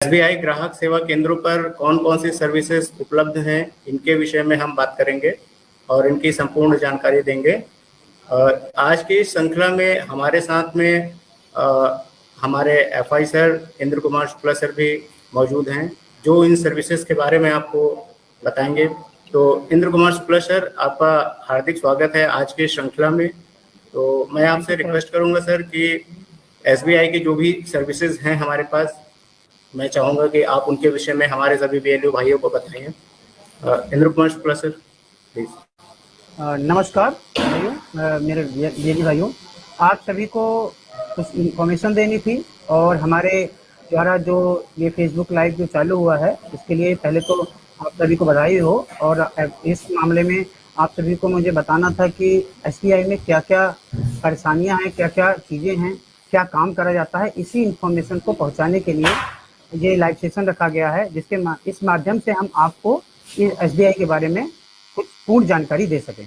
SBI ग्राहक सेवा केंद्रों पर कौन कौन सी सर्विसेज उपलब्ध हैं, इनके विषय में हम बात करेंगे और इनकी संपूर्ण जानकारी देंगे। आज की श्रृंखला में हमारे साथ में हमारे FI sir Indra Kumar Shukla sir भी मौजूद हैं, जो इन सर्विसेज के बारे में आपको बताएंगे। तो इंद्र कुमार शुक्ला सर, आपका हार्दिक स्वागत है आज की श्रृंखला में। तो मैं आपसे रिक्वेस्ट करूंगा सर कि एसबीआई की जो भी सर्विसेज हैं हमारे पास, मैं चाहूंगा कि आप उनके विषय में हमारे सभी बीएलओ भाइयों को बताएं। Indra Kumar Shukla sir, please. नमस्कार भाइयों, मेरे बीएलओ भाइयों, आप सभी को कुछ इन्फॉर्मेशन देनी थी और हमारे द्वारा जो ये फेसबुक लाइव जो चालू हुआ है, इसके लिए पहले तो आप सभी को बधाई हो। और इस मामले में आप सभी को मुझे बताना था कि एसबीआई में क्या क्या परेशानियां हैं, क्या क्या चीज़ें हैं, क्या काम करा जाता है। इसी इन्फॉर्मेशन को पहुंचाने के लिए ये लाइव सेशन रखा गया है, जिसके इस माध्यम से हम आपको एसबीआई के बारे में कुछ पूर्ण जानकारी दे सकें।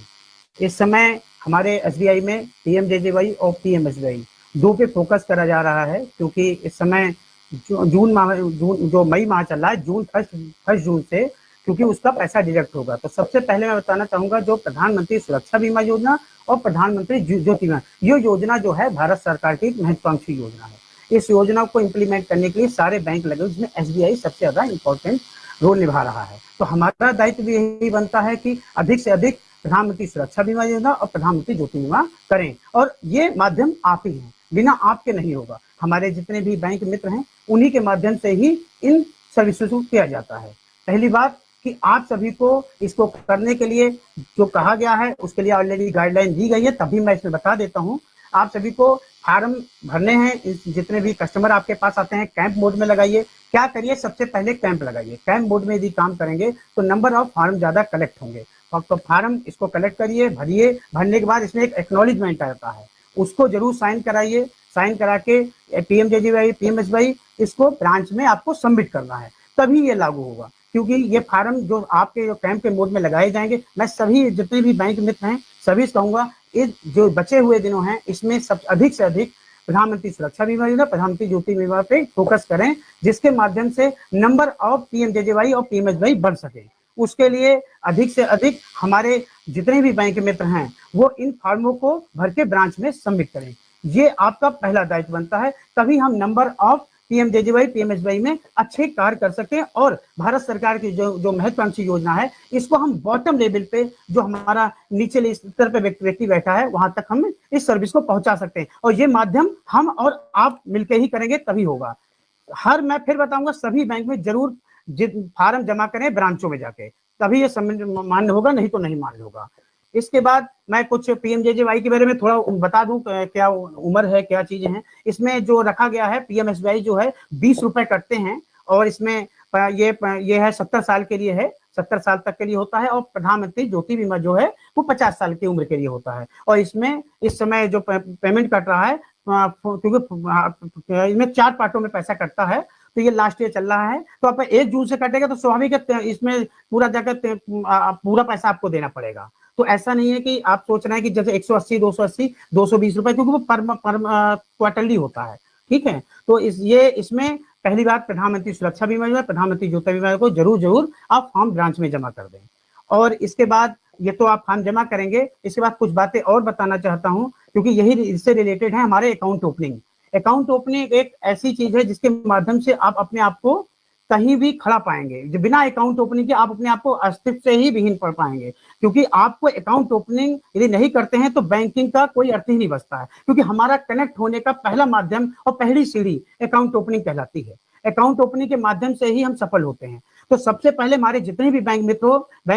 इस समय हमारे एसबीआई में पीएमजेजेवाई और पीएमएसबीआई दो पे फोकस करा जा रहा है, क्योंकि इस समय जो मई माह चल रहा है, फर्स्ट जून से, क्योंकि उसका पैसा डिडक्ट होगा। तो सबसे पहले मैं बताना चाहूँगा, जो प्रधानमंत्री सुरक्षा बीमा योजना और प्रधानमंत्री ज्योति बीमा, ये योजना जो है भारत सरकार की महत्वाकांक्षी योजना है। इस योजना को इम्प्लीमेंट करने के लिए सारे बैंक लगे, जिसमें एसबीआई सबसे ज्यादा इंपॉर्टेंट रोल निभा रहा है। तो हमारा दायित्व भी यही बनता है कि अधिक से अधिक प्रधानमंत्री सुरक्षा बीमा योजना और प्रधानमंत्री ज्योति बीमा करें, और ये माध्यम आप ही हैं, बिना आपके नहीं होगा। हमारे जितने भी बैंक मित्र हैं, उन्हीं के माध्यम से ही इन सर्विसेज को किया जाता है। पहली बात कि आप सभी को इसको करने के लिए जो कहा गया है, उसके लिए ऑलरेडी गाइडलाइन दी गई है, तभी मैं इसमें बता देता हूँ। आप सभी को फार्म भरने हैं। जितने भी कस्टमर आपके पास आते हैं, कैंप मोड में लगाइए। क्या करिए, सबसे पहले कैंप लगाइए। कैंप मोड में यदि काम करेंगे तो नंबर ऑफ फार्म ज्यादा कलेक्ट होंगे। तो फार्म इसको कलेक्ट करिए, भरिए। भरने के बाद इसमें एक एक्नॉलेजमेंट आता है, उसको जरूर साइन कराइए। साइन करा के पीएमजेजेवाई, पीएमएसवाई, इसको ब्रांच में आपको सबमिट करना है, तभी ये लागू होगा। क्योंकि ये फार्म जो आपके जो कैंप के मोड में लगाए जाएंगे, मैं सभी जितने भी बैंक मित्र हैं सभी कहूंगा, इस जो बचे हुए दिनों हैं, इसमें सब अधिक से अधिक प्रधानमंत्री सुरक्षा बीमा योजना, प्रधानमंत्री ज्योति बीमा पे फोकस करें, जिसके माध्यम से नंबर ऑफ पीएमजेजेवाई और पीएमएसवाई बढ़ सके। उसके लिए अधिक से अधिक हमारे जितने भी बैंक मित्र हैं, वो इन फॉर्मों को भर के ब्रांच में सबमिट करें। ये आपका पहला दायित्व बनता है, तभी हम नंबर ऑफ पीएमजेजेवाई, पीएमएसवाई में अच्छे कार्य कर सकते हैं। और भारत सरकार की जो महत्वाकांक्षी योजना है, इसको हम बॉटम लेवल पे, जो हमारा नीचे स्तर पे व्यक्ति बैठा है, वहां तक हम इस सर्विस को पहुंचा सकते हैं। और ये माध्यम हम और आप मिलकर ही करेंगे, तभी होगा। मैं फिर बताऊंगा, सभी बैंक में जरूर फार्म जमा करें ब्रांचों में जाके, तभी ये मान्य होगा, नहीं तो नहीं मान्य होगा। इसके बाद मैं कुछ पीएमजेजेवाई के बारे में थोड़ा बता दूं, क्या उम्र है, क्या चीजें हैं। इसमें जो रखा गया है, पीएमएसवाई जो है 20 रुपए कटते हैं, और इसमें ये है 70 साल के लिए है, 70 साल तक के लिए होता है। और प्रधानमंत्री ज्योति बीमा जो है वो 50 साल की उम्र के लिए होता है। और इसमें इस समय जो पेमेंट कट रहा है, क्योंकि इसमें 4 पार्टों में पैसा कटता है, तो ये लास्ट ईयर चल रहा है। तो आप 1 जून से कटेगा, तो स्वाभाविक है इसमें पूरा जाकर पूरा पैसा आपको देना पड़ेगा। तो ऐसा नहीं है कि आप सोच रहे हैं कि जैसे 180, 280, 220 रुपए, क्योंकि वो पर क्वार्टरली होता है। ठीक है, तो इसमें पहली बात, प्रधानमंत्री सुरक्षा बीमा योजना, प्रधानमंत्री ज्योति बीमा को जरूर आप फॉर्म ब्रांच में जमा कर दें। और इसके बाद ये तो आप फॉर्म जमा करेंगे। इसके बाद कुछ बातें और बताना चाहता हूं, क्योंकि यही इससे रिलेटेड है हमारे अकाउंट ओपनिंग। अकाउंट ओपनिंग एक ऐसी चीज है जिसके माध्यम से आप अपने आप को कहीं भी खड़ा पाएंगे। जो बिना अकाउंट ओपनिंग के आप अपने आप को अस्तित्व से ही विहीन पड़ पाएंगे, क्योंकि आपको अकाउंट ओपनिंग यदि नहीं करते हैं तो बैंकिंग का कोई अर्थ ही नहीं बचता है। क्योंकि हमारा कनेक्ट होने का पहला माध्यम और पहली सीढ़ी अकाउंट ओपनिंग कहलाती है। अकाउंट ओपनिंग के माध्यम से ही हम सफल होते हैं। तो सबसे पहले हमारे जितने भी बैंक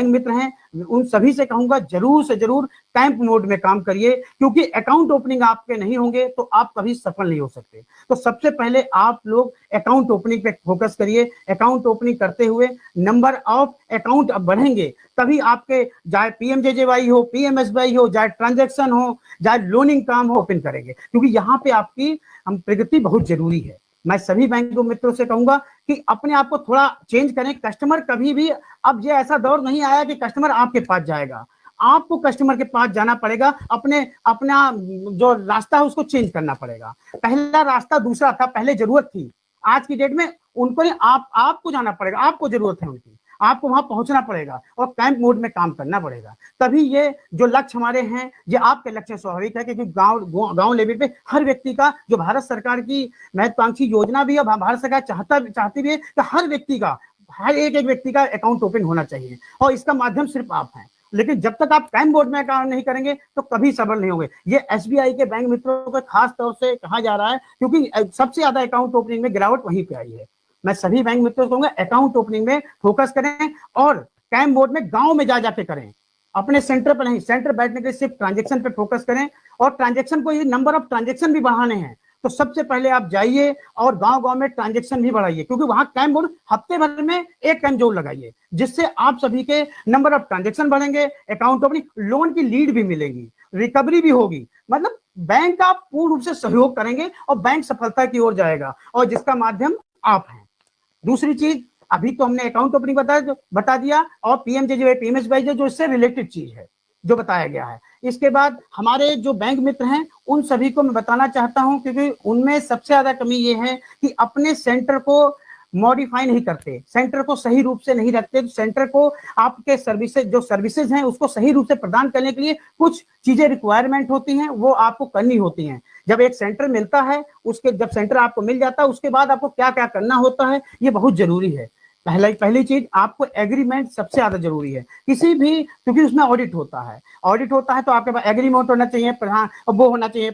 मित्र हैं, उन सभी से कहूंगा, जरूर से जरूर कैंप मोड में काम करिए, क्योंकि अकाउंट ओपनिंग आपके नहीं होंगे तो आप कभी सफल नहीं हो सकते। तो सबसे पहले आप लोग अकाउंट ओपनिंग पे फोकस करिए। अकाउंट ओपनिंग करते हुए नंबर ऑफ अकाउंट अब बढ़ेंगे, तभी आपके, चाहे पीएमजेजेवाई हो, पीएमएसवाई हो, चाहे ट्रांजेक्शन हो, चाहे लोनिंग काम हो, ओपन करेंगे, क्योंकि यहाँ पे आपकी प्रगति बहुत जरूरी है। मैं सभी बैंक मित्रों से कहूंगा कि अपने आप को थोड़ा चेंज करें। कस्टमर कभी भी, अब ये ऐसा दौर नहीं आया कि कस्टमर आपके पास जाएगा, आपको कस्टमर के पास जाना पड़ेगा। अपना जो रास्ता है उसको चेंज करना पड़ेगा। पहला रास्ता दूसरा था, पहले जरूरत थी, आज की डेट में उनको नहीं, आपको जाना पड़ेगा, आपको जरूरत है उनकी, आपको वहां पहुंचना पड़ेगा और कैंप मोड में काम करना पड़ेगा। तभी ये जो लक्ष्य हमारे हैं, ये आपके लक्ष्य स्वाभाविक है, क्योंकि गांव लेवल पे हर व्यक्ति का, जो भारत सरकार की महत्वाकांक्षी योजना भी है, भारत सरकार चाहती भी है कि हर व्यक्ति का, हर एक व्यक्ति का अकाउंट ओपन होना चाहिए, और इसका माध्यम सिर्फ आप हैं। लेकिन जब तक आप कैंप बोर्ड में काम नहीं करेंगे तो कभी सफल नहीं होंगे। ये एसबीआई के बैंक मित्रों को खास तौर से कहा जा रहा है, क्योंकि सबसे ज्यादा अकाउंट ओपनिंग में गिरावट वहीं पे आई है। मैं सभी बैंक मित्रों को कहूंगा, अकाउंट ओपनिंग में फोकस करें और कैंप बोर्ड में गांव में जा जाके करें, अपने सेंटर पर नहीं। सेंटर बैठने के लिए सिर्फ ट्रांजेक्शन पे फोकस करें, और ट्रांजेक्शन को, ये नंबर ऑफ ट्रांजेक्शन भी बढ़ाने हैं तो सबसे पहले आप जाइए और गांव-गांव में ट्रांजैक्शन भी बढ़ाइए, क्योंकि वहां कैंप बोर्ड हफ्ते भर में एक कैंप जरूर लगाइए, जिससे आप सभी के नंबर ऑफ ट्रांजैक्शन बढ़ेंगे, अकाउंट ओपनिंग, लोन की लीड भी मिलेगी, रिकवरी भी होगी। मतलब बैंक का पूर्ण रूप से सहयोग करेंगे और बैंक सफलता की ओर जाएगा, और जिसका माध्यम आप हैं। दूसरी चीज, अभी तो हमने अकाउंट ओपनिंग बता दिया, और पीएमजेजेवाई पीएमएसवाई जो इससे रिलेटेड चीज है जो बताया गया है। इसके बाद हमारे जो बैंक मित्र हैं उन सभी को मैं बताना चाहता हूं, क्योंकि उनमें सबसे ज्यादा कमी ये है कि अपने सेंटर को मॉडिफाई नहीं करते, सेंटर को सही रूप से नहीं रखते। तो सेंटर को आपके सर्विसेज हैं उसको सही रूप से प्रदान करने के लिए कुछ चीजें रिक्वायरमेंट होती हैं, वो आपको करनी होती हैं। जब एक सेंटर मिलता है, जब सेंटर आपको मिल जाता है, उसके बाद आपको क्या क्या करना होता है, ये बहुत जरूरी है। पहली चीज, आपको एग्रीमेंट सबसे ज्यादा जरूरी है किसी भी, क्योंकि उसमें ऑडिट होता है तो आपके पास एग्रीमेंट होना चाहिए, वो होना चाहिए,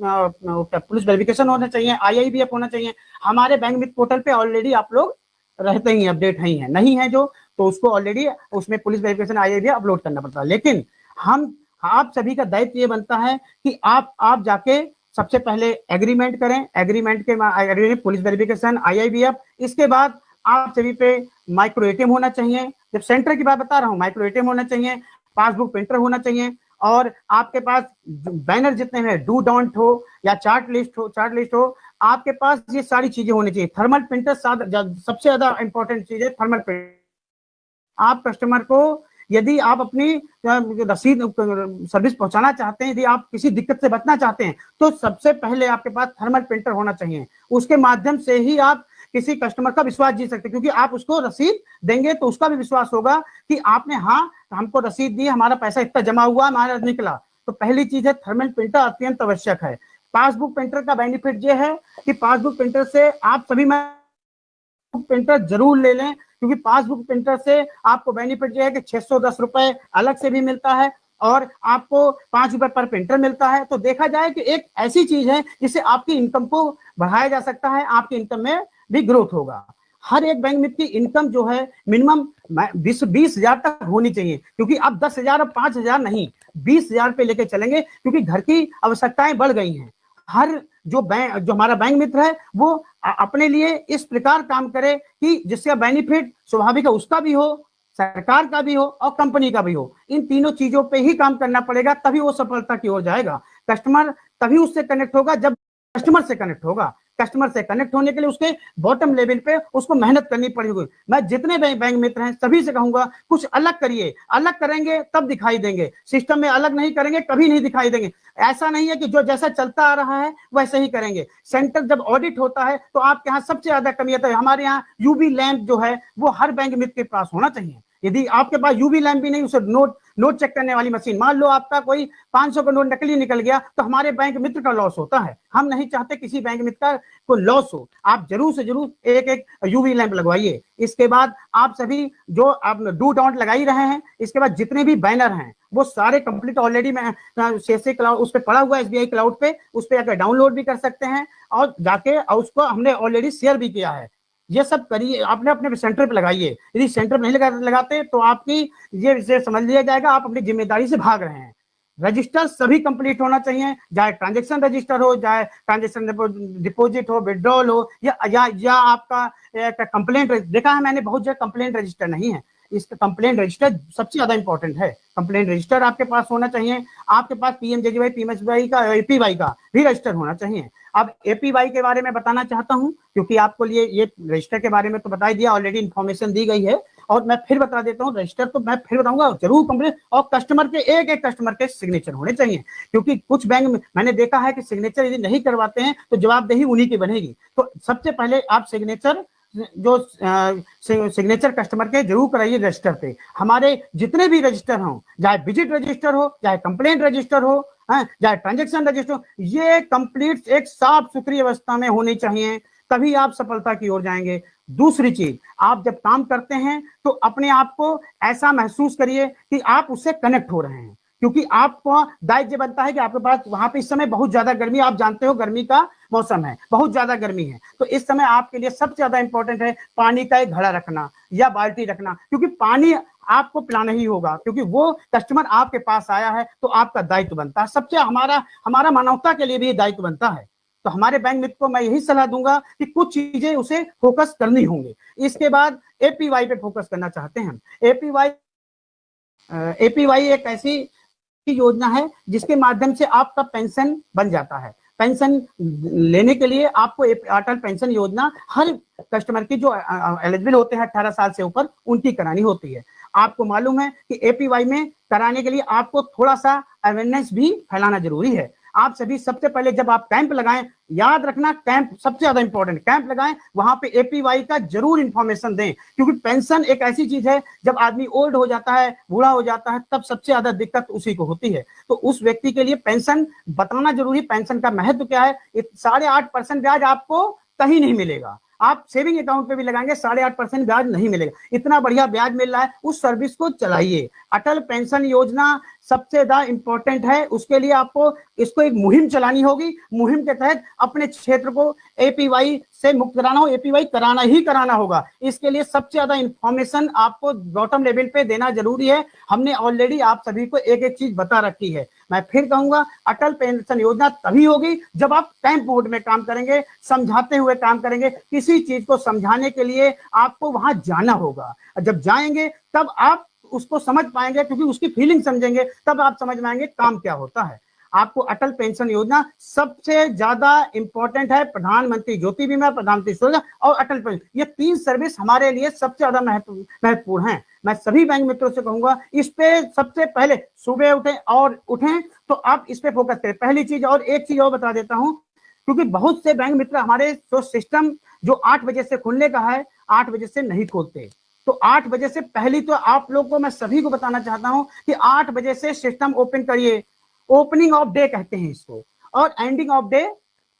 पुलिस वेरिफिकेशन होना चाहिए, IIBF होना चाहिए। हमारे बैंक मित्र पोर्टल पे ऑलरेडी आप लोग रहते ही अपडेट है, नहीं है जो, तो उसको ऑलरेडी उसमें पुलिस वेरिफिकेशन IIBF अपलोड करना पड़ता है। लेकिन आप सभी का दायित्व ये बनता है कि आप जाके सबसे पहले एग्रीमेंट करें, एग्रीमेंट के पुलिस वेरिफिकेशन, IIBF, इसके बाद आप सभी पे माइक्रो ATM होना चाहिए। जब सेंटर की बात बता रहा हूँ, माइक्रो ATM होना चाहिए, पासबुक प्रिंटर होना चाहिए, और आपके पास बैनर जितने हैं, डू डोंट हो या चार्ट लिस्ट हो, आपके पास ये सारी चीजें होनी चाहिए। थर्मल प्रिंटर सबसे ज्यादा इंपॉर्टेंट चीज है, थर्मल प्रिंटर। आप कस्टमर को, यदि आप अपनी रसीद सर्विस पहुंचाना चाहते हैं, यदि आप किसी दिक्कत से बचना चाहते हैं, तो सबसे पहले आपके पास थर्मल प्रिंटर होना चाहिए। उसके माध्यम से ही आप किसी कस्टमर का विश्वास जीत सकते हैं, क्योंकि आप उसको रसीद देंगे तो उसका भी विश्वास होगा कि आपने, हाँ, हमको रसीद दी, हमारा पैसा इतना जमा हुआ, हमारा निकला। तो पहली चीज है, थर्मल प्रिंटर अत्यंत आवश्यक है। पासबुक प्रिंटर का बेनिफिट ये है कि पासबुक प्रिंटर से आप सभी प्रिंटर जरूर ले लें, क्योंकि पासबुक प्रिंटर से आपको बेनिफिट ये है कि 610 रुपए अलग से भी मिलता है, और आपको 5 रुपए पर प्रिंटर मिलता है। तो देखा जाए कि एक ऐसी चीज है जिससे आपकी इनकम को बढ़ाया जा सकता है, आपकी इनकम में भी ग्रोथ होगा। हर एक बैंक मित्र की इनकम जो है मिनिमम 20,000 तक होनी चाहिए, क्योंकि अब 10,000 और 5,000 नहीं, 20,000 पे लेके चलेंगे, क्योंकि घर की आवश्यकताएं बढ़ गई हैं। हर जो हमारा बैंक मित्र है वो अपने लिए इस प्रकार काम करे कि जिसका बेनिफिट स्वाभाविक है उसका भी हो, सरकार का भी हो और कंपनी का भी हो। इन तीनों चीजों पे ही काम करना पड़ेगा, तभी वो सफलता की ओर जाएगा। कस्टमर तभी उससे कनेक्ट होगा जब कस्टमर से कनेक्ट होगा। कस्टमर से कनेक्ट होने के लिए उसके बॉटम लेवल पे उसको मेहनत करनी पड़ेगी। मैं जितने बैंक मित्र हैं सभी से कहूंगा, कुछ अलग करिए, अलग करेंगे तब दिखाई देंगे, सिस्टम में अलग नहीं करेंगे कभी नहीं दिखाई देंगे। ऐसा नहीं है कि जो जैसा चलता आ रहा है वैसे ही करेंगे। सेंटर जब ऑडिट होता है तो आपके यहाँ सबसे ज्यादा कमी आता है। हमारे यहाँ UV लैंप जो है वो हर बैंक मित्र के पास होना चाहिए। यदि आपके पास UV लैंप भी नहीं, उसे नोट चेक करने वाली मशीन, मान लो आपका कोई 500 का नोट नकली निकल गया तो हमारे बैंक मित्र का लॉस होता है। हम नहीं चाहते किसी बैंक मित्र का कोई लॉस हो। आप जरूर से जरूर एक UV लैंप लगवाइए। इसके बाद आप सभी जो आप डू डोंट लगा ही रहे हैं, इसके बाद जितने भी बैनर हैं वो सारे कंप्लीट ऑलरेडी मैं CSC क्लाउड उस पर पड़ा हुआ है, SBI क्लाउड पे, उस पर जाकर डाउनलोड भी कर सकते हैं और जाके उसको हमने ऑलरेडी शेयर भी किया है। ये सब करिए, आपने अपने सेंटर पे लगाइए। यदि सेंटर पे नहीं लगाते तो आपकी ये समझ लिया जाएगा आप अपनी जिम्मेदारी से भाग रहे हैं। रजिस्टर सभी कंप्लीट होना चाहिए, चाहे ट्रांजैक्शन रजिस्टर हो, चाहे ट्रांजैक्शन डिपॉजिट हो, विड्रॉल हो, या आपका कंप्लेंट। देखा है मैंने बहुत जगह कंप्लेंट रजिस्टर नहीं है। इसका कंप्लेंट रजिस्टर सबसे ज्यादा इंपॉर्टेंट है। कंप्लेंट रजिस्टर आपके पास होना चाहिए। आपके पास PMJJY PMSY का APY का भी रजिस्टर होना चाहिए। अब APY के बारे में बताना चाहता हूं, क्योंकि आपको लिए ये रजिस्टर के बारे में तो बता ही दिया, ऑलरेडी इन्फॉर्मेशन दी गई है। और मैं फिर बता देता हूँ, रजिस्टर तो मैं फिर बताऊंगा जरूर कंप्लीट, और कस्टमर के एक कस्टमर के सिग्नेचर होने चाहिए, क्योंकि कुछ बैंक में मैंने देखा है कि सिग्नेचर यदि नहीं करवाते हैं तो जवाबदेही उन्हीं की बनेगी। तो सबसे पहले आप सिग्नेचर जो सिग्नेचर कस्टमर के जरूर कराइए रजिस्टर पे। हमारे जितने भी रजिस्टर हों, चाहे विजिट रजिस्टर हो, चाहे कंप्लेंट रजिस्टर हो, चाहे ट्रांजेक्शन रजिस्टर हो, ये कंप्लीट एक साफ सुथरी अवस्था में होनी चाहिए, तभी आप सफलता की ओर जाएंगे। दूसरी चीज, आप जब काम करते हैं तो अपने आप को ऐसा महसूस करिए कि आप उससे कनेक्ट हो रहे हैं, क्योंकि आपको दायित्व बनता है कि आपके पास वहां पे इस समय बहुत ज्यादा गर्मी, आप जानते हो गर्मी का मौसम है, बहुत ज्यादा गर्मी है, तो इस समय आपके लिए सबसे ज्यादा इंपॉर्टेंट है पानी का एक घड़ा रखना या बाल्टी रखना, क्योंकि पानी आपको पिलाना ही होगा, क्योंकि वो कस्टमर आपके पास आया है तो आपका दायित्व बनता है। सबसे हमारा मानवता के लिए भी दायित्व बनता है। तो हमारे बैंक मित्र को मैं यही सलाह दूंगा कि कुछ चीजें उसे फोकस करनी होंगी। इसके बाद एपीवाई पे फोकस करना चाहते हैं हम। एपीवाई एक ऐसी योजना है जिसके माध्यम से आपका पेंशन बन जाता है। पेंशन लेने के लिए आपको अटल पेंशन योजना हर कस्टमर की जो एलिजिबल होते हैं 18 साल से ऊपर, उनकी करानी होती है। आपको मालूम है कि एपीवाई में कराने के लिए आपको थोड़ा सा अवेयरनेस भी फैलाना जरूरी है। आप सभी सबसे पहले जब आप कैंप लगाएं, याद रखना कैंप सबसे ज्यादा इंपॉर्टेंट, कैंप लगाएं, वहां पे एपीवाई का जरूर इंफॉर्मेशन दें, क्योंकि पेंशन एक ऐसी चीज है जब आदमी ओल्ड हो जाता है, बूढ़ा हो जाता है, तब सबसे ज्यादा दिक्कत उसी को होती है। तो उस व्यक्ति के लिए पेंशन बताना जरूरी, पेंशन का महत्व क्या है। 8.5% ब्याज आपको कहीं नहीं मिलेगा, आप सेविंग अकाउंट पे भी लगाएंगे 8.5% ब्याज नहीं मिलेगा, इतना बढ़िया ब्याज मिल रहा है, उस सर्विस को चलाइए। अटल पेंशन योजना सबसे ज्यादा इंपॉर्टेंट है, उसके लिए आपको इसको एक मुहिम चलानी होगी। मुहिम के तहत अपने क्षेत्र को एपीवाई से मुक्त कराना हो, एपीवाई कराना ही कराना होगा। इसके लिए सबसे ज्यादा इंफॉर्मेशन आपको बॉटम लेवल पे देना जरूरी है। हमने ऑलरेडी आप सभी को एक एक चीज बता रखी है। मैं फिर कहूंगा, अटल पेंशन योजना तभी होगी जब आप कैंप मोड में काम करेंगे, समझाते हुए काम करेंगे। किसी चीज को समझाने के लिए आपको वहां जाना होगा, जब जाएंगे तब आप उसको समझ पाएंगे, क्योंकि उसकी फीलिंग समझेंगे तब आप समझ पाएंगे काम क्या होता है। आपको अटल पेंशन योजना सबसे ज्यादा इंपॉर्टेंट है। प्रधानमंत्री ज्योति बीमा, प्रधानमंत्री सुरक्षा और अटल पेंशन, ये 3 सर्विस हमारे लिए सबसे ज्यादा महत्वपूर्ण है। मैं सभी बैंक मित्रों से कहूंगा, इस पे सबसे पहले सुबह उठें तो आप इस पे फोकस करें, पहली चीज। और एक चीज और बता देता हूं, क्योंकि बहुत से बैंक मित्र हमारे जो सिस्टम जो 8 बजे से खुलने का है, 8 बजे से नहीं खोलते। तो 8 बजे से पहले तो आप लोग को मैं सभी को बताना चाहता हूं कि 8 बजे से सिस्टम ओपन करिए। ओपनिंग ऑफ डे कहते हैं इसको, और एंडिंग ऑफ डे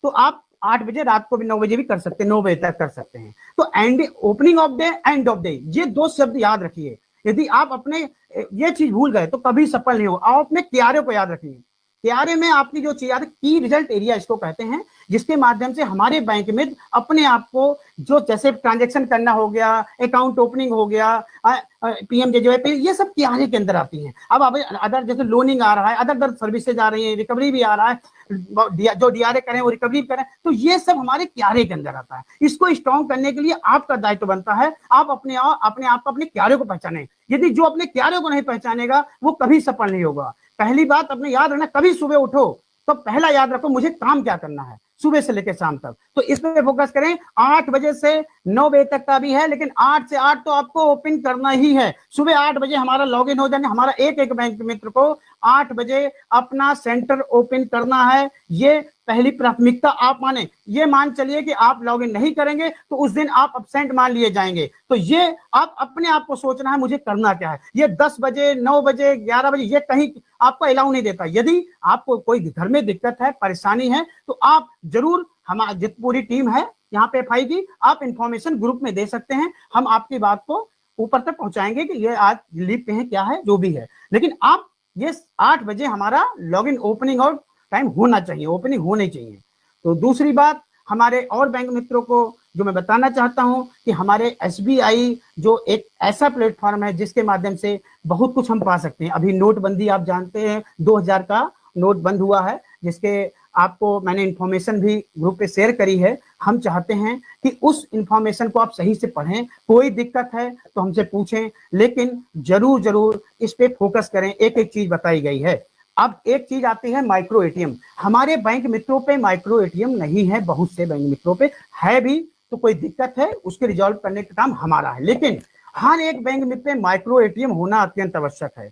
तो आप 8 बजे, रात को भी 9 बजे भी कर सकते हैं, 9 बजे तक कर सकते हैं। तो opening of day, end of day, ये 2 शब्द याद रखिए। यदि आप अपने ये चीज भूल गए तो कभी सफल नहीं होगा। आप अपने क्यारे को याद रखिए। क्यारे में आपकी जो चीज आती है, की रिजल्ट एरिया इसको कहते हैं, जिसके माध्यम से हमारे बैंक में अपने आप को जो जैसे ट्रांजैक्शन करना हो गया, अकाउंट ओपनिंग हो गया, पीएमजेजेवाई, ये सब क्यारे के अंदर आती हैं। अब अदर जैसे लोनिंग आ रहा है, अदर सर्विसेज आ रही है, रिकवरी भी आ रहा है, जो डीआरए करें वो रिकवरी करें, तो ये सब हमारे क्यारे के अंदर आता है। इसको स्ट्रॉन्ग करने के लिए आपका दायित्व बनता है, आप अपने आप को अपने क्यारे को पहचाने। यदि जो अपने क्यारे को नहीं पहचानेगा वो कभी सफल नहीं होगा। पहली बात अपने याद रखना, कभी सुबह उठो तो पहला याद रखो मुझे काम क्या करना है सुबह से लेकर शाम तक, तो इस पे फोकस करें। 8 बजे से 9 बजे तक का भी है, लेकिन 8 से 8 तो आपको ओपन करना ही है। सुबह 8 बजे हमारा लॉगिन हो जाने, हमारा एक बैंक मित्र को 8 बजे अपना सेंटर ओपन करना है। ये पहली प्राथमिकता आप माने। ये मान चलिए कि आप लॉगिन नहीं करेंगे तो उस दिन आप अब्सेंट मान लिए जाएंगे। तो ये आप अपने आप को सोचना है मुझे करना क्या है। ये 10 बजे, 9 बजे, 11 बजे ये कहीं आपको अलाउ नहीं देता। यदि आपको कोई घर में दिक्कत है, परेशानी है, तो आप जरूर, हमारी जितनी पूरी टीम है यहाँ पे एफआई की, आप इंफॉर्मेशन ग्रुप में दे सकते हैं। हम आपकी बात को ऊपर तक पहुंचाएंगे कि ये आज लीव पे है, क्या है, जो भी है। लेकिन आप ये 8 बजे हमारा लॉगिन ओपनिंग और टाइम होना चाहिए, ओपनिंग होनी चाहिए। तो दूसरी बात, हमारे और बैंक मित्रों को जो मैं बताना चाहता हूं कि हमारे एसबीआई जो एक ऐसा प्लेटफॉर्म है जिसके माध्यम से बहुत कुछ हम पा सकते हैं। अभी नोटबंदी आप जानते हैं, 2000 का नोट बंद हुआ है, जिसके आपको मैंने इंफॉर्मेशन भी ग्रुप पे शेयर करी है। हम चाहते हैं कि उस इंफॉर्मेशन को आप सही से पढ़ें। कोई दिक्कत है तो हमसे पूछें, लेकिन जरूर इस पे फोकस करें। एक एक चीज बताई गई है। अब एक चीज आती है माइक्रो एटीएम। हमारे बैंक मित्रों पे माइक्रो एटीएम नहीं है, बहुत से बैंक मित्रों पे है भी, तो कोई दिक्कत है उसके रिजॉल्व करने का काम हमारा है। लेकिन हर एक बैंक मित्र में माइक्रो एटीएम होना अत्यंत आवश्यक है।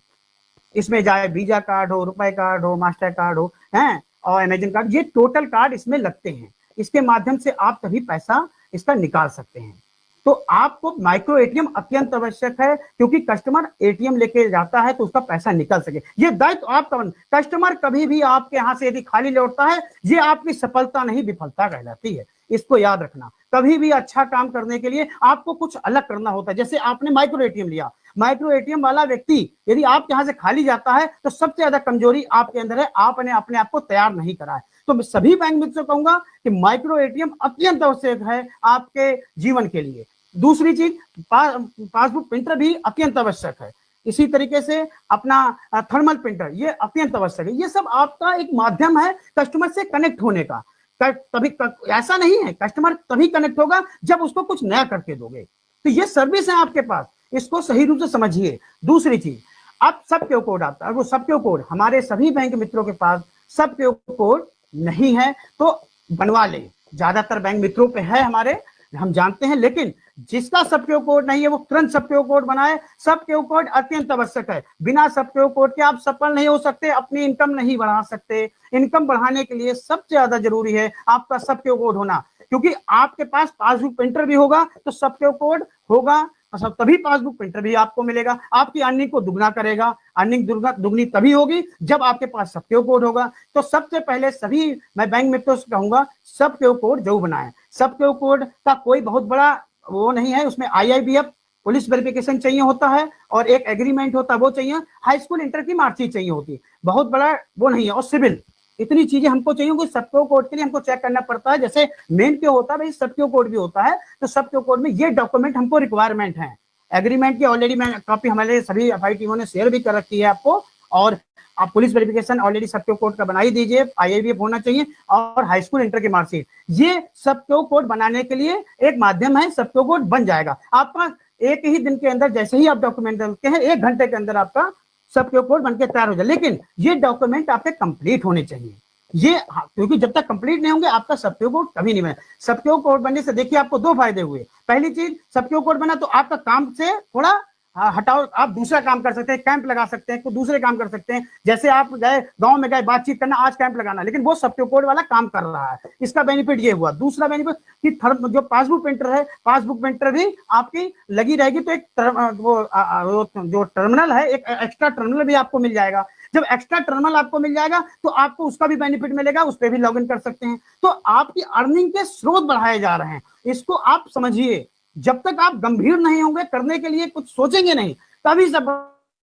इसमें चाहे वीजा कार्ड हो, रुपए कार्ड हो, मास्टर कार्ड हो, हैं, और अमेजन कार्ड, ये टोटल कार्ड इसमें लगते हैं। इसके माध्यम से आप तभी पैसा इसका निकाल सकते हैं। तो आपको माइक्रो एटीएम अत्यंत आवश्यक है, क्योंकि कस्टमर एटीएम लेके जाता है तो उसका पैसा निकल सके। ये दायित्व आपका, कस्टमर कभी भी आपके यहाँ से यदि खाली लौटता है, ये आपकी सफलता नहीं विफलता कहलाती है। इसको याद रखना। कभी भी अच्छा काम करने के लिए आपको कुछ अलग करना होता है। जैसे आपने माइक्रो एटीएम लिया, माइक्रो एटीएम वाला व्यक्ति यदि आप यहाँ से खाली जाता है तो सबसे ज्यादा कमजोरी आपके अंदर है, आपने अपने आप को तैयार नहीं करा है। तो मैं सभी बैंक मित्रों से कहूंगा कि माइक्रो एटीएम अत्यंत आवश्यक है आपके जीवन के लिए। दूसरी चीज, पासबुक प्रिंटर भी अत्यंत आवश्यक है। इसी तरीके से अपना थर्मल प्रिंटर, ये अत्यंत आवश्यक है। ये सब आपका एक माध्यम है कस्टमर से कनेक्ट होने का। तभी ऐसा नहीं है, कस्टमर तभी कनेक्ट होगा जब उसको कुछ नया करके दोगे। तो ये सर्विस है आपके पास, इसको सही रूप से समझिए। दूसरी चीज, अब सबक्यू कोड आता है। वो सबक्यू कोड हमारे सभी बैंक मित्रों के पास सबक्यू कोड नहीं है तो बनवा ले। ज्यादातर बैंक मित्रों पे है हमारे, हम जानते हैं, लेकिन जिसका सबक्यू कोड नहीं है वो तुरंत सबक्यू कोड बनाए। सबक्यू कोड अत्यंत आवश्यक है। बिना सबक्यू कोड के आप सफल नहीं हो सकते, अपनी इनकम नहीं बढ़ा सकते। इनकम बढ़ाने के लिए सबसे ज्यादा जरूरी है आपका सबक्यू कोड होना, क्योंकि आपके पास पासबुक प्रिंटर भी होगा तो सबक्यू कोड होगा, तभी पासबुक प्रिंटर भी आपको मिलेगा। आपकी अर्निंग को दुगना करेगा। अर्निंग दुगनी तभी होगी जब आपके पास सबक्यू कोड होगा। तो सबसे पहले सभी मैं बैंक मित्रों से कहूंगा सबक्यू कोड जरूर बनाएं। सबक्यू कोड का कोई बहुत बड़ा वो नहीं है, उसमें IIBF पुलिस वेरिफिकेशन चाहिए होता है और एक एग्रीमेंट होता है वो चाहिए, हाई स्कूल इंटर की मार्कशीट चाहिए होती है, बहुत बड़ा वो नहीं है, और सिविल, इतनी चीजें हमको चाहिए होंगी। सबक्यू कोड के लिए हमको चेक करना पड़ता है, जैसे मेन क्यों होता है भाई सबक्यू कोड भी होता है। तो सबक्यू कोड में ये डॉक्यूमेंट हमको रिक्वायरमेंट है। एग्रीमेंट की ऑलरेडी मैं कॉपी हमारे सभी FI टीमों ने शेयर भी कर रखी है आपको, और आप police verification already subQ code का बना ही दीजिए। IIBF होना चाहिए और हाई स्कूल इंटर की मार्कशीट, ये सबक्यू कोड बनाने के लिए एक माध्यम है। सबक्यू कोड बन जाएगा आपका एक ही दिन के अंदर। जैसे ही आप डॉक्यूमेंट डालते हैं 1 घंटे के अंदर आपका सबक्यू कोड बनके तैयार हो जाए। लेकिन ये डॉक्यूमेंट आपके कंप्लीट होने चाहिए, ये क्योंकि जब तक कंप्लीट नहीं होंगे आपका सबक्यू कोड कभी नहीं बने। सबक्यू कोड बनने से देखिए आपको 2 फायदे हुए। पहली चीज, सबक्यू कोड बना तो आपका काम से थोड़ा हटाओ, आप दूसरा काम कर सकते हैं, कैंप लगा सकते हैं, कुछ दूसरे काम कर सकते हैं। जैसे आप गए गांव में गए बातचीत करना, आज कैंप लगाना, लेकिन वो सबक्यू कोड वाला काम कर रहा है। इसका बेनिफिट ये हुआ। दूसरा बेनिफिट कि जो पासबुक प्रिंटर है, पासबुक प्रिंटर भी आपकी लगी रहेगी, तो एक जो टर्मिनल है, एक एक्स्ट्रा टर्मिनल भी आपको मिल जाएगा। जब एक्स्ट्रा टर्मिनल आपको मिल जाएगा तो आपको उसका भी बेनिफिट मिलेगा, उस पर भी लॉग इन कर सकते हैं। तो आपकी अर्निंग के स्रोत बढ़ाए जा रहे हैं, इसको आप समझिए। जब तक आप गंभीर नहीं होंगे, करने के लिए कुछ सोचेंगे नहीं, तभी सब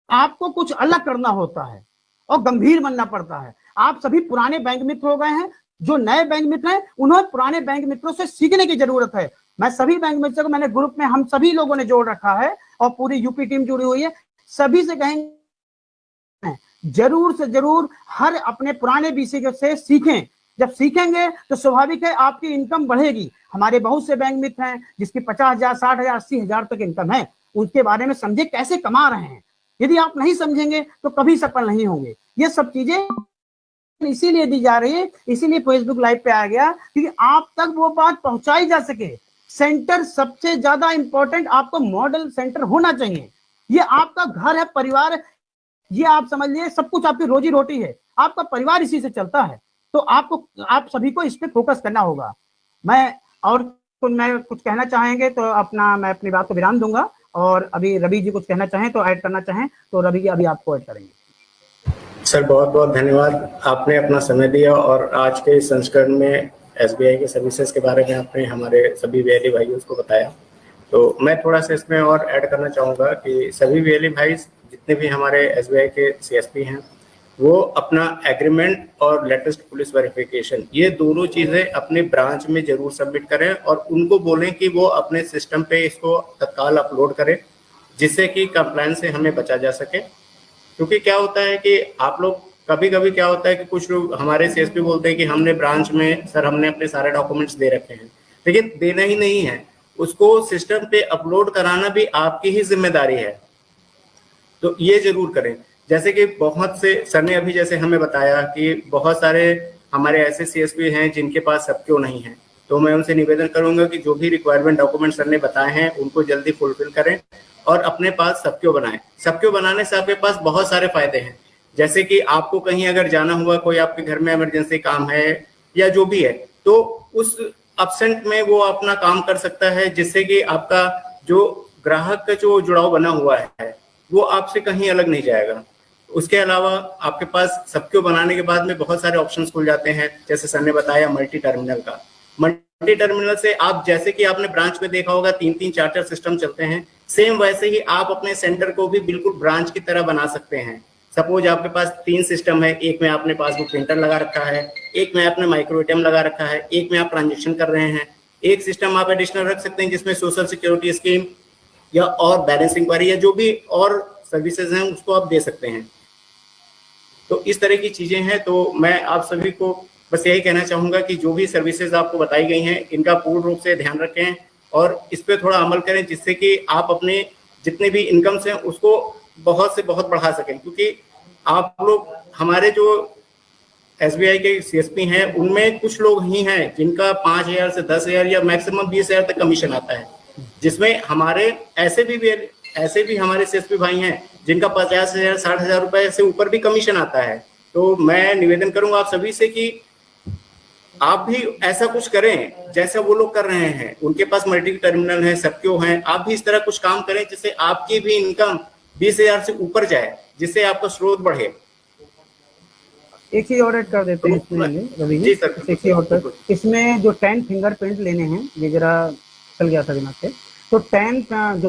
आपको कुछ अलग करना होता है और गंभीर बनना पड़ता है। आप सभी पुराने बैंक मित्र हो गए हैं, जो नए बैंक मित्र हैं उन्हें पुराने बैंक मित्रों से सीखने की जरूरत है। मैं सभी बैंक मित्रों को मैंने ग्रुप में हम सभी लोगों ने जोड़ रखा है और पूरी यूपी टीम जुड़ी हुई है। सभी से कहेंगे जरूर से जरूर हर अपने पुराने BC से सीखें। जब सीखेंगे तो स्वाभाविक है आपकी इनकम बढ़ेगी। हमारे बहुत से बैंक मित्र हैं जिसकी 50,000, 60,000, 80,000 तक इनकम है, उनके बारे में समझे कैसे कमा रहे हैं। यदि आप नहीं समझेंगे तो कभी सफल नहीं होंगे। ये सब चीजें इसीलिए दी जा रही है, इसीलिए फेसबुक लाइव पे आ गया कि आप तक वो बात पहुंचाई जा सके। सेंटर सबसे ज्यादा इंपॉर्टेंट, आपको मॉडल सेंटर होना चाहिए। ये आपका घर है, परिवार है, ये आप समझ लीजिए सब कुछ आपकी रोजी रोटी है, आपका परिवार इसी से चलता है। तो आपको, आप सभी को इस पे फोकस करना होगा। मैं कुछ कहना चाहेंगे तो मैं अपनी बात को विराम दूंगा, और अभी रवि जी कुछ कहना चाहें तो ऐड करना चाहें तो रवि जी अभी आपको ऐड करेंगे। सर बहुत बहुत धन्यवाद, आपने अपना समय दिया और आज के संस्करण में SBI के सर्विसेज के बारे में आपने हमारे सभी VLE भाइयों को बताया। तो मैं थोड़ा सा इसमें और ऐड करना चाहूँगा कि सभी VLE भाई जितने भी हमारे SBI के CSP हैं, वो अपना एग्रीमेंट और लेटेस्ट पुलिस वेरिफिकेशन, ये दोनों चीज़ें अपने ब्रांच में जरूर सबमिट करें और उनको बोलें कि वो अपने सिस्टम पे इसको तत्काल अपलोड करें, जिससे कि कंप्लायंस से हमें बचा जा सके। क्योंकि क्या होता है कि आप लोग कभी कभी क्या होता है कि कुछ लोग हमारे CSP बोलते हैं कि हमने ब्रांच में सर हमने अपने सारे डॉक्यूमेंट्स दे रखे हैं, लेकिन देना ही नहीं है, उसको सिस्टम पे अपलोड कराना भी आपकी ही जिम्मेदारी है। तो ये जरूर करें। जैसे कि बहुत से सर ने अभी जैसे हमें बताया कि बहुत सारे हमारे ऐसे CSP हैं जिनके पास सबक्यू नहीं है, तो मैं उनसे निवेदन करूंगा कि जो भी रिक्वायरमेंट डॉक्यूमेंट सर ने बताए हैं उनको जल्दी फुलफिल करें और अपने पास सबक्यू बनाएं। सबक्यू बनाने से आपके पास बहुत सारे फायदे हैं, जैसे कि आपको कहीं अगर जाना हुआ, कोई आपके घर में इमरजेंसी काम है या जो भी है, तो उस एब्सेंट में वो अपना काम कर सकता है, जिससे कि आपका जो ग्राहक का जो जुड़ाव बना हुआ है वो आपसे कहीं अलग नहीं जाएगा। उसके अलावा आपके पास सबक्यू बनाने के बाद में बहुत सारे ऑप्शंस खुल जाते हैं, जैसे सर ने बताया मल्टी टर्मिनल का। मल्टी टर्मिनल से आप, जैसे कि आपने ब्रांच में देखा होगा 3-3 4-4 सिस्टम चलते हैं, सेम वैसे ही आप अपने सेंटर को भी बिल्कुल ब्रांच की तरह बना सकते हैं। सपोज आपके पास 3 सिस्टम है, एक में आपने पासबुक प्रिंटर लगा रखा है, एक में आपने माइक्रो एटीएम लगा रखा है, एक में आप ट्रांजेक्शन कर रहे हैं, एक सिस्टम आप एडिशनल रख सकते हैं जिसमें सोशल सिक्योरिटी स्कीम या और बैलेंस इंक्वायरी या जो भी और सर्विसेज हैं उसको आप दे सकते हैं। तो इस तरह की चीजें हैं। तो मैं आप सभी को बस यही कहना चाहूंगा कि जो भी सर्विसेज आपको बताई गई हैं इनका पूर्ण रूप से ध्यान रखें और इस पे थोड़ा अमल करें, जिससे कि आप अपने जितने भी इनकम्स हैं उसको बहुत से बहुत बढ़ा सकें। क्योंकि आप लोग, हमारे जो एसबीआई के सीएसपी हैं उनमें कुछ लोग ही हैं जिनका 5,000 से 10,000 या मैक्सिमम 20,000 तक कमीशन आता है, जिसमें हमारे ऐसे भी हमारे सीएसपी भाई हैं जिनका 50,000 60,000 रुपए से ऊपर भी कमीशन आता है। तो मैं निवेदन करूंगा आप सभी से कि आप भी ऐसा कुछ करें जैसा वो लोग कर रहे हैं। उनके पास मल्टी टर्मिनल है, सबक्यू हैं, आप भी इस तरह कुछ काम करें जिससे आपकी भी इनकम 20,000 से ऊपर जाए, जिससे आपका स्रोत बढ़े। एक चीज और ऐड कर देते हैं इसमें रवि जी, एक चीज और, इसमें जो 10 फिंगरप्रिंट लेने हैं, ये जरा चल गया था दिमाग से, तो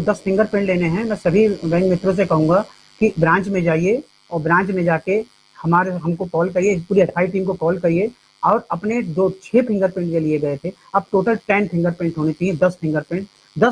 10 फिंगरप्रिंट लेने हैं। मैं सभी बैंक मित्रों से कहूंगा कि ब्रांच में जाइए और ब्रांच में जाके हमको कॉल करिए, पूरी एफआई टीम को कॉल करिए और अपने जो 6 फिंगरप्रिंट के लिए गए थे, अब टोटल 10 फिंगरप्रिंट होने चाहिए। 10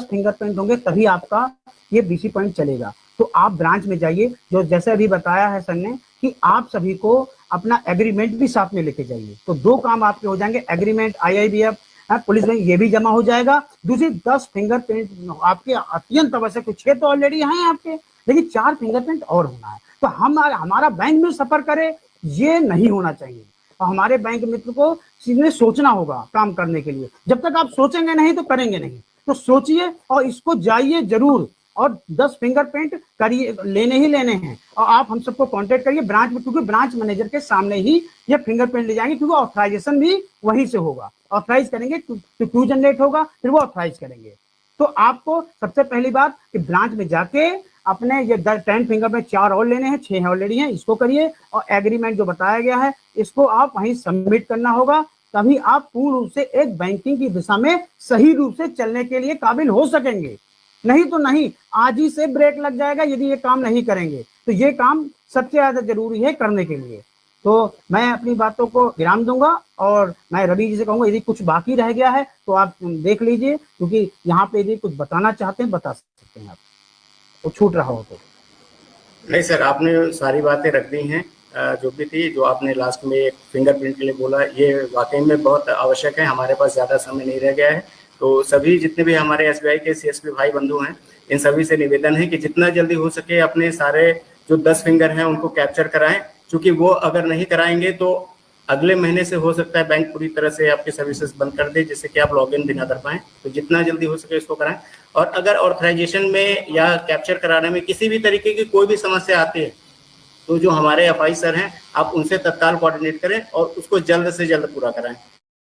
फिंगरप्रिंट होंगे तभी आपका ये बीसी पॉइंट चलेगा। तो आप ब्रांच में जाइए, जो जैसे अभी बताया है सर ने कि आप सभी को अपना एग्रीमेंट भी साथ में लेके जाइए, तो 2 काम आपके हो जाएंगे, एग्रीमेंट, IIBF, पुलिस में ये भी जमा हो जाएगा। दूसरी 10 फिंगरप्रिंट आपके अत्यंत आवश्यक, 6 तो ऑलरेडी हैं आपके, लेकिन 4 फिंगरप्रिंट और होना है। तो हमारा बैंक में सफर करे ये नहीं होना चाहिए, और हमारे बैंक मित्र को सीधे सोचना होगा काम करने के लिए। जब तक आप सोचेंगे नहीं तो करेंगे नहीं, तो सोचिए और इसको जाइए जरूर, और 10 फिंगरप्रिंट करिए, लेने ही लेने हैं। और आप हम सबको कांटेक्ट करिए ब्रांच में, क्योंकि ब्रांच मैनेजर के सामने ही ये फिंगरप्रिंट ले जाएंगे, क्योंकि ऑथराइजेशन भी वहीं से होगा। ऑथराइज करेंगे तो क्यू जनरेट होगा, फिर वो ऑथराइज करेंगे। तो आपको सबसे पहली बात कि ब्रांच में जाके अपने ये 10 फिंगरप्रिंट 4 और लेने हैं, 6 ऑलरेडी हैं, इसको करिए। और एग्रीमेंट जो बताया गया है इसको आप वहीं सबमिट करना होगा, तभी आप पूर्ण रूप से एक बैंकिंग की दिशा में सही रूप से चलने के लिए काबिल हो सकेंगे। नहीं तो नहीं, आज ही से ब्रेक लग जाएगा यदि ये काम नहीं करेंगे। तो ये काम सबसे ज्यादा जरूरी है करने के लिए। तो मैं अपनी बातों को विराम दूंगा और मैं रवि जी से कहूंगा यदि कुछ बाकी रह गया है तो आप देख लीजिए, क्योंकि यहाँ पे यदि कुछ बताना चाहते हैं बता सकते हैं आप, तो छूट रहा हो तो। नहीं सर, आपने सारी बातें रख दी हैं जो भी थी। जो आपने लास्ट में एक फिंगरप्रिंट के लिए बोला, ये वाकई में बहुत आवश्यक है। हमारे पास ज़्यादा समय नहीं रह गया है, तो सभी जितने भी हमारे एसबीआई के सीएसपी भाई बंधु हैं, इन सभी से निवेदन है कि जितना जल्दी हो सके अपने सारे जो 10 फिंगर हैं उनको कैप्चर कराएं, क्योंकि वो अगर नहीं कराएंगे तो अगले महीने से हो सकता है बैंक पूरी तरह से आपकी सर्विसेज बंद कर दे, जिससे कि आप लॉगिन भी ना कर पाएं। तो जितना जल्दी हो सके इसको कराएं। और अगर ऑथराइजेशन में या कैप्चर कराने में किसी भी तरीके की कोई भी समस्या आती है तो जो हमारे एफआई सर हैं आप उनसे तत्काल कोऑर्डिनेट करें और उसको जल्द से जल्द पूरा कराएं।